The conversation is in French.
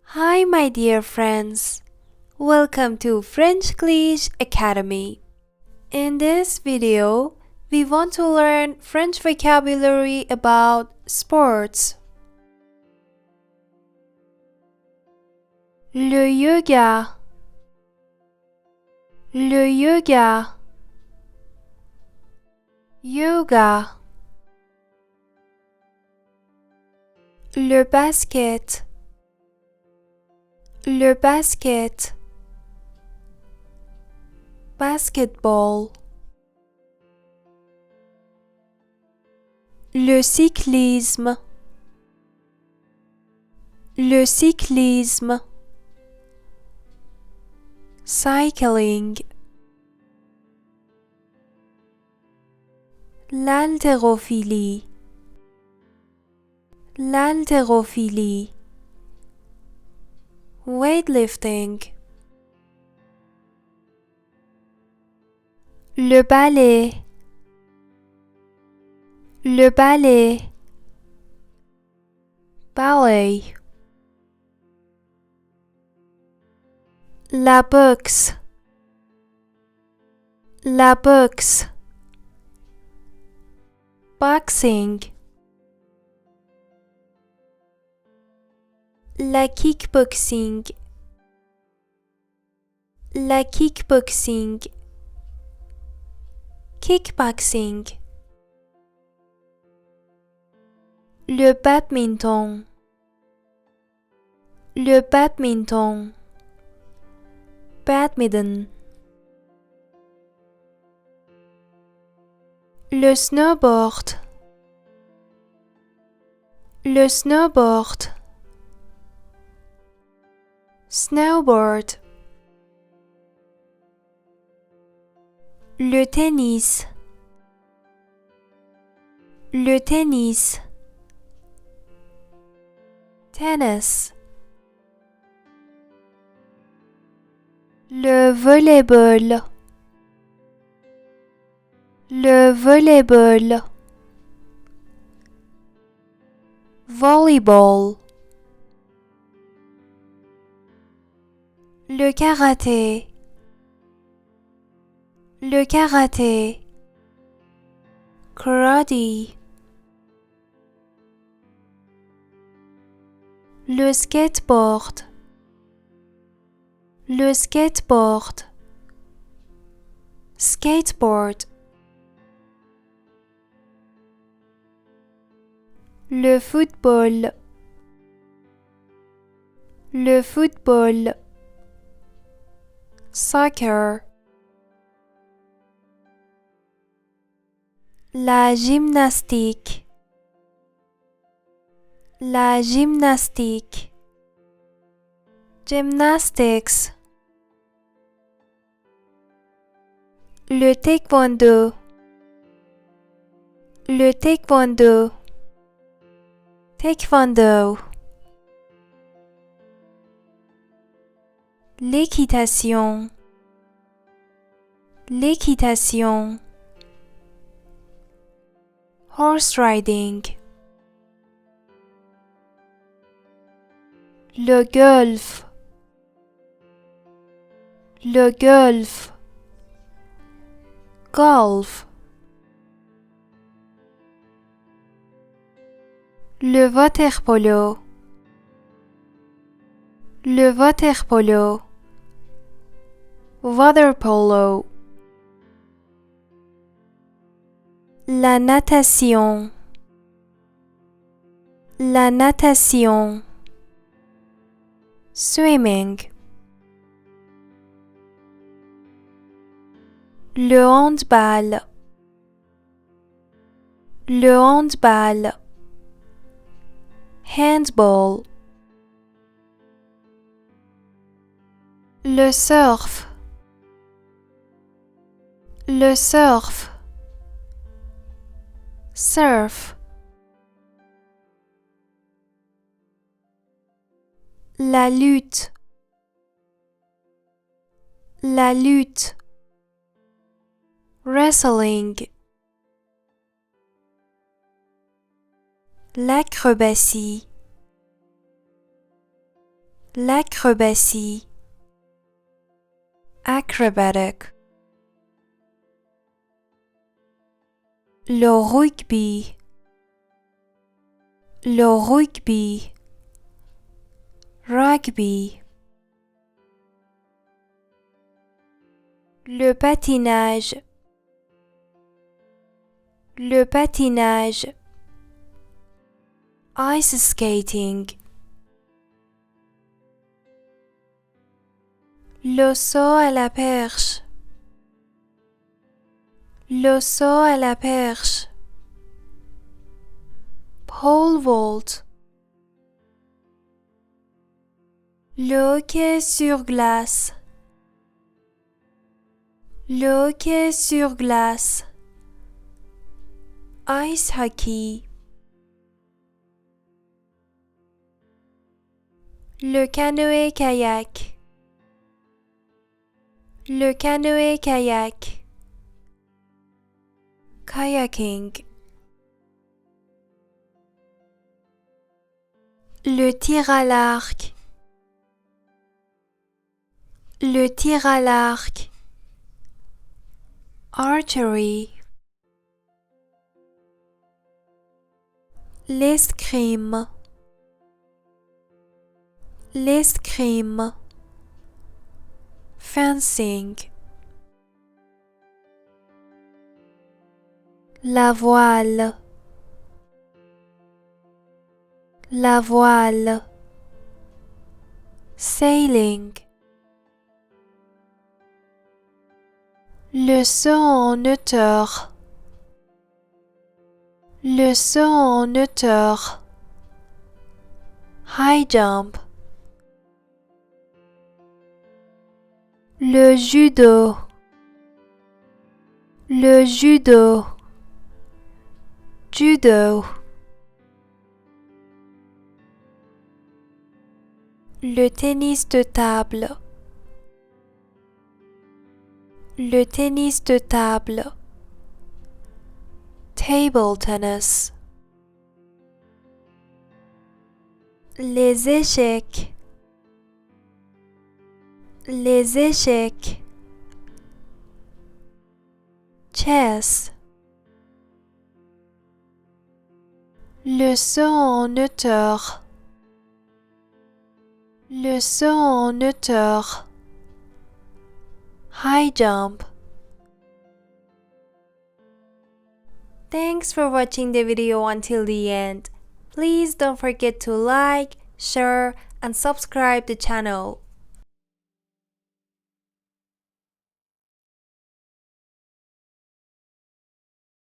Hi, my dear friends. Welcome to French English Academy. In this video, we want to learn French vocabulary about sports. Le yoga. Le yoga. Yoga. Le basket. Le basket. Basketball. Le cyclisme. Le cyclisme. Cycling. L'haltérophilie. L'haltérophilie. Weightlifting. Le ballet. Le ballet. Ballet. La boxe. La boxe. Boxing. La kickboxing. La kickboxing. Kickboxing. Le badminton. Le badminton. Badminton. Le snowboard. Le snowboard. Snowboard. Le tennis. Le tennis. Tennis. Le volleyball. Le volleyball. Volleyball. Le karaté. Le karaté. Karate. Le skateboard. Le skateboard. Skateboard. Le football. Le football. Soccer. La gymnastique. La gymnastique. Gymnastics. Le taekwondo. Le taekwondo. Taekwondo. L'équitation. L'équitation. Horse riding. Le golf. Le golf. Golf. Le water-polo. Le water-polo. Water polo. La natation. La natation. Swimming. Le handball. Le handball. Handball. Le surf. Le surf. Surf. La lutte. La lutte. Wrestling. L'acrobatie. l'acrobatie, acrobatic, le rugby, rugby, le patinage, ice skating, le saut à la perche, pole vault, le hockey sur glace, ice hockey, le canoë-kayak, kayaking, le tir à l'arc, archery, l'escrime, fencing, la voile, sailing, le saut en hauteur, high jump, le judo, judo, le tennis de table, table tennis, les échecs, chess, le saut en hauteur, high jump. Thanks for watching the video until the end. Please don't forget to like, share, and subscribe the channel.